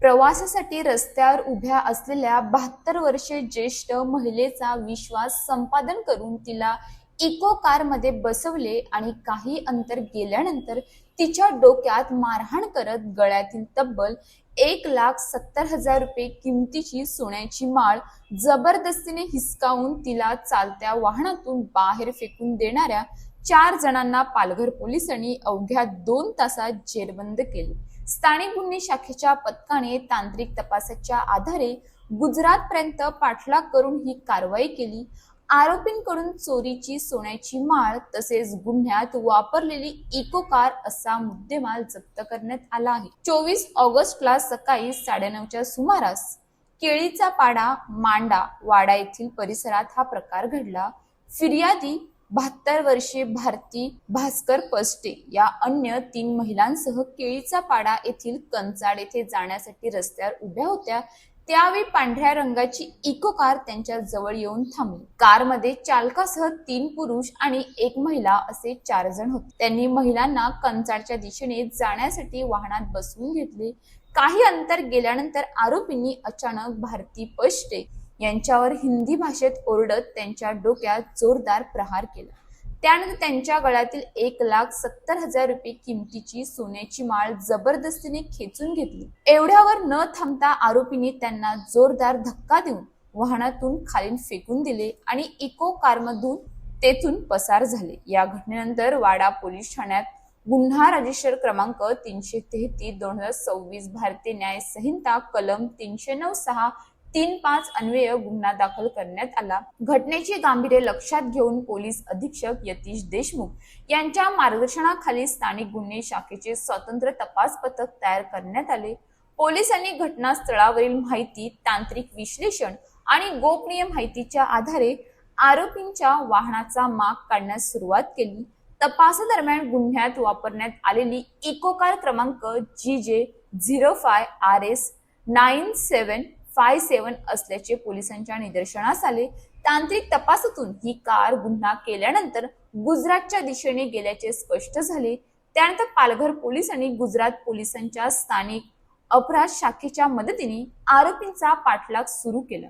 प्रवासासाठी रस्त्यावर उभ्या असलेल्या 72 वर्षे ज्येष्ठ महिलेचा विश्वास संपादन करून तिला इको कार मध्ये बसवले आणि काही अंतर गेल्यानंतर तिच्या डोक्यात मारहाण करत गळ्यातील तब्बल 1,70,000 रुपये किमतीची सोन्याची माळ जबरदस्तीने हिसकावून तिला चालत्या वाहनातून बाहेर फेकून देणाऱ्या 4 जणांना पालघर पोलिसांनी अवघ्या 2 तासात जेरबंद केले। स्थानिक गुन्हे शाखेच्या पथकाने तांत्रिक तपासाच्या आधारे गुजरातपर्यंत पाठलाग करून ही कारवाई केली। आरोपींकडून चोरीची सोन्याची माळ तसेच गुन्ह्यात वापरलेली इको कार असा मुद्देमाल जप्त करण्यात आला आहे। 24 ऑगस्टला सकाळी 9:30च्या सुमारास केळीचा पाडा मांडा वाडा येथील परिसरात हा प्रकार घडला। फिर्यादी 72 वर्षीय भारती भास्कर पस्टे या अन्य 3 महिलांसह केळीचा पाडा येथील कंचाड येथे जाण्यासाठी रस्त्यावर उभ्या होत्या। त्यावेळी पांढऱ्या रंगाची इको कार त्यांच्या जवळ येऊन थांबली। कारमध्ये चालकासह 3 पुरुष आणि 1 महिला असे 4 जण होते। त्यांनी महिलांना कंचाडच्या दिशेने जाण्यासाठी वाहनात बसवून घेतले। काही अंतर गेल्यानंतर आरोपींनी अचानक भारती पस्टे यांच्यावर हिंदी भाषेत ओरडत त्यांच्या डोक्यात जोरदार प्रहार केला। त्यानंतर त्यांच्या गळ्यातील 1,70,000 रुपये किमतीची सोन्याची माळ जबरदस्तीने खेचून घेतली। एवढ्यावर न थांबता आरोपींनी त्यांना जोरदार धक्का देऊन वाहनातून खाली फेकून दिले आणि इको कारमधून तेथून पसार झाले। या घटनेनंतर वाडा पोलीस ठाण्यात गुन्हा रजिस्टर क्रमांक 333/2026 भारतीय न्याय संहिता कलम 309(6) 3-5 अन्वये गुन्हा दाखल करण्यात आला। घटनेचे गांभीर्य लक्षात घेऊन पोलीस अधीक्षक यतीश देशमुख यांच्या मार्गदर्शनाखाली स्थानिक गुन्हे शाखेचे स्वतंत्र तपास पथक तयार करण्यात आले। पोलिसांनी घटनास्थळावरील माहिती, तांत्रिक विश्लेषण आणि गोपनीय माहितीच्या आधारे आरोपींच्या वाहनाचा माग काढण्यास सुरुवात केली। तपासादरम्यान गुन्ह्यात वापरण्यात आलेली इको कार क्रमांक GJ05RS9757 असल्याचे पोलिसांच्या निदर्शनास आले। तांत्रिक तपासातून ही कार गुन्हा केल्यानंतर गुजरातच्या दिशेने गेल्याचे स्पष्ट झाले। त्यानंतर पालघर पोलिसांनी गुजरात पोलिसांच्या स्थानिक अपराध शाखेच्या मदतीने आरोपींचा पाठलाग सुरू केला।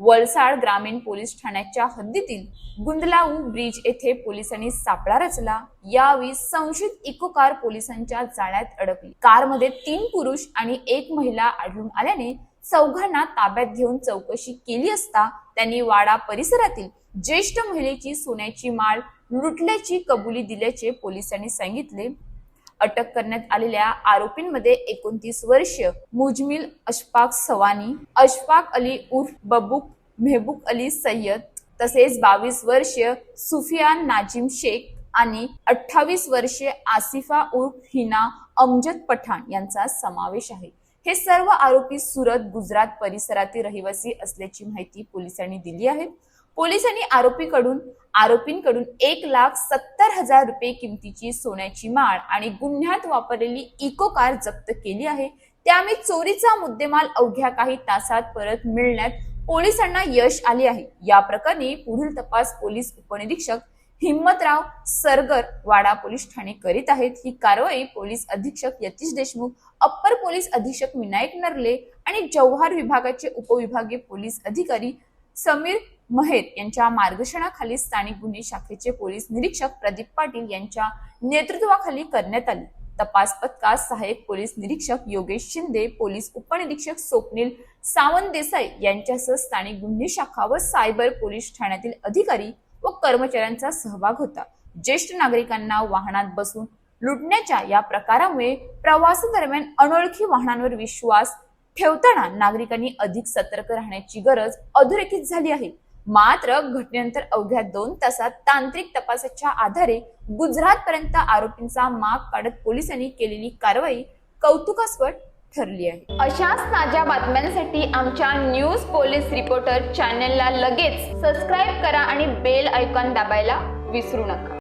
वलसाड ग्रामीण पोलीस ठाण्याच्या हद्दीतील गुंदलाऊ ब्रिज येथे पोलिसांनी सापळा रचला। यावेळी संशयित इको कार पोलिसांच्या जाळ्यात अडकली। कारमध्ये 3 पुरुष आणि 1 महिला आढळून आल्याने चौघांना ताब्यात घेऊन चौकशी केली असता त्यांनी वाडा परिसरातील ज्येष्ठ महिलेची सोन्याची माळ लुटल्याची कबुली दिल्याचे पोलिसांनी सांगितले। अटक करण्यात आलेल्या आरोपींमध्ये 29 वर्षीय मुजमिल अशफाक सवानी, अशफाक अली उर्फ बबूक मेहबूब अली सय्यद तसेच 22 वर्षीय सुफियान नाजिम शेख आणि 28 वर्षीय आसिफा उर्फ हिना अमजद पठाण यांचा समावेश आहे। हे सर्व आरोपी सुरत, गुजरात परिसरातील रहिवासी असल्याची माहिती पोलिसांनी दिली आहे। पोलिसांनी आरोपींकडून 1,70,000 रुपये किमतीची सोन्याची माळ आणि गुन्ह्यात वापरलेली इको कार जप्त केली आहे। त्यामुळे चोरीचा मुद्देमाल अवघ्या काही तासात परत मिळण्यात पोलिसांना यश आले आहे। या प्रकरणी पुढील तपास पोलीस उपनिरीक्षक हिम्मतराव सरगर वाडा पोलीस ठाणे करीत आहेत। ही कारवाई पोलीस अधीक्षक यतीश देशमुख, अप्पर पोलीस अधीक्षक विनायक नरले आणि जव्हार विभागाचे उपविभागीय पोलीस अधिकारी समीर महेर यांच्या मार्गदर्शनाखाली स्थानिक गुन्हे शाखेचे पोलीस निरीक्षक प्रदीप पाटील यांच्या नेतृत्वाखाली करण्यात आली। तपास पथकात सहाय्यक पोलीस निरीक्षक योगेश शिंदे, पोलीस उपनिरीक्षक स्वप्नील सावंत देसाई यांच्यासह स्थानिक गुन्हे शाखा व सायबर पोलीस ठाण्यातील अधिकारी व कर्मचाऱ्यांचा सहभाग होता। ज्येष्ठ नागरिकांना वाहनात बसून लुटण्याच्या या प्रकारामुळे प्रवासादरम्यान अनोळखी वाहनांवर विश्वास ठेवताना नागरिकांनी अधिक सतर्क राहण्याची गरज अधोरेखित झाली आहे। मात्र घटनेनंतर अवघ्या 2 तासात तांत्रिक तपासाच्या आधारे गुजरातपर्यंत आरोपींचा माग काढत पोलिसांनी केलेली कारवाई कौतुकास्पद ठरली आहे। अशाच ताज्या बातम्यांसाठी आमच्या न्यूज पोलीस रिपोर्टर चॅनलला लगेच सबस्क्राईब करा आणि बेल आयकॉन दाबायला विसरू नका।